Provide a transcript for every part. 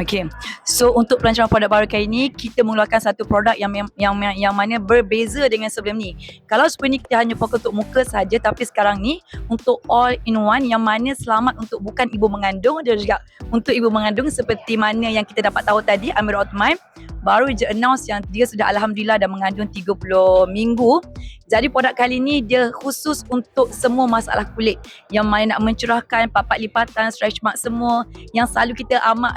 Okay, so untuk pelancaran produk baru kali ni, kita mengeluarkan satu produk yang mana berbeza dengan sebelum ni. Kalau sebelum ni kita hanya fokus untuk muka saja, tapi sekarang ni untuk all in one yang mana selamat untuk bukan ibu mengandung dan juga untuk ibu mengandung, seperti mana yang kita dapat tahu tadi, Amirah Othman baru je announce yang dia sudah alhamdulillah dah mengandung 30 minggu. Jadi produk kali ni dia khusus untuk semua masalah kulit yang mana nak mencurahkan papat lipatan, stretch mark semua yang selalu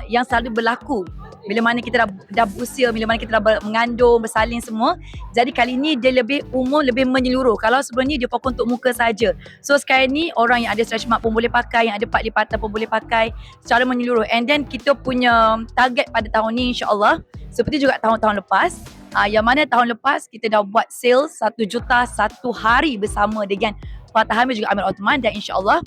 yang selalu berlaku bila mana kita dah berusia, bila mana kita dah mengandung, bersalin semua. Jadi kali ni dia lebih umum, lebih menyeluruh. Kalau sebelum ni dia fokus untuk muka saja. So sekarang ni orang yang ada stretch mark pun boleh pakai, yang ada papat lipatan pun boleh pakai secara menyeluruh. And then kita punya target pada tahun ni insya-Allah seperti juga tahun-tahun lepas, yang mana tahun lepas kita dah buat sale 1 juta satu hari bersama dengan Fatah Hamid juga Amirah Othman, dan insya-Allah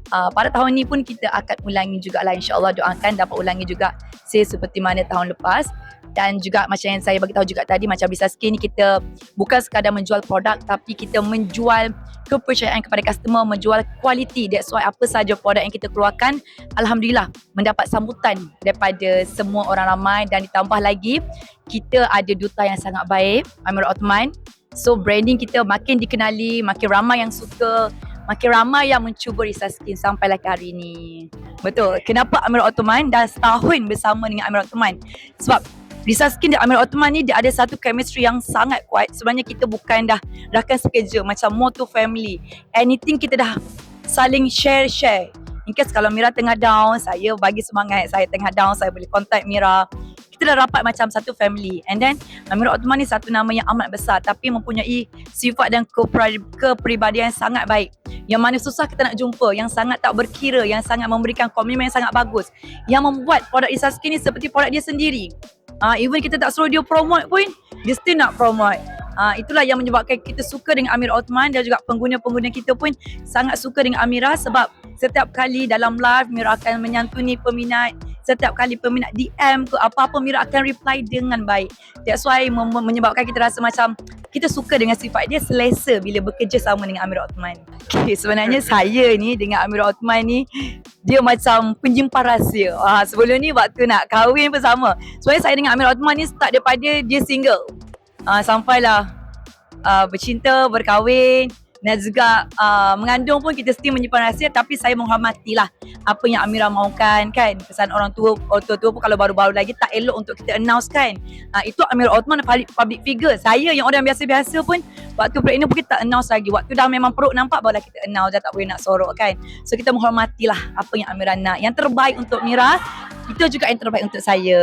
pada tahun ni pun kita akan ulangi jugalah, insya-Allah doakan dapat ulangi juga sale seperti mana tahun lepas. Dan juga macam yang saya bagi tahu juga tadi, macam Lisa Skin ni kita bukan sekadar menjual produk, tapi kita menjual kepercayaan kepada customer, menjual kualiti. That's why apa saja produk yang kita keluarkan, alhamdulillah mendapat sambutan daripada semua orang ramai. Dan ditambah lagi kita ada duta yang sangat baik, Amirah Othman. So branding kita makin dikenali, makin ramai yang suka, makin ramai yang mencuba Lisa Skin sampailah ke hari ni. Betul. Kenapa Amirah Othman dah setahun bersama dengan Amirah Othman? Sebab Lisa Skin dan Amirah Othman ni dia ada satu chemistry yang sangat kuat. Sebenarnya kita bukan dah kan sekerja, macam more to family. Anything kita dah saling share. In case kalau Mira tengah down, saya bagi semangat. Saya tengah down, saya boleh contact Mira. Kita dah rapat macam satu family. And then Amirah Othman ni satu nama yang amat besar, tapi mempunyai sifat dan kepribadian yang sangat baik, yang mana susah kita nak jumpa, yang sangat tak berkira, yang sangat memberikan komitmen yang sangat bagus, yang membuat produk Lisa Skin ni seperti produk dia sendiri. Even kita tak suruh dia promote pun, dia still nak promote. Itulah yang menyebabkan kita suka dengan Amirah Othman, dan juga pengguna-pengguna kita pun sangat suka dengan Amirah. Sebab setiap kali dalam live Mira akan menyantuni peminat, setiap kali peminat DM ke apa-apa Mira akan reply dengan baik. That's why menyebabkan kita rasa macam kita suka dengan sifat dia, selesa bila bekerja sama dengan Amirah Othman. Okay, sebenarnya saya ni dengan Amirah Othman ni dia macam penyimpan rahsia. Sebelum ni waktu nak kahwin pun sama. Sebenarnya saya dengan Amirah Othman ni start daripada dia single. Sampailah bercinta, berkahwin dan juga mengandung pun kita still menyimpan rahsia. Tapi saya menghormatilah apa yang Amirah mahukan kan. Kesan orang tua pun kalau baru-baru lagi tak elok untuk kita announce kan. Itu Amirah Othman public figure. Saya yang orang biasa-biasa pun waktu pregnant pun kita tak announce lagi. Waktu dah memang perut nampak barulah kita announce, dah tak boleh nak sorok kan. So kita menghormatilah apa yang Amirah nak. Yang terbaik untuk Mira, itu juga yang terbaik untuk saya.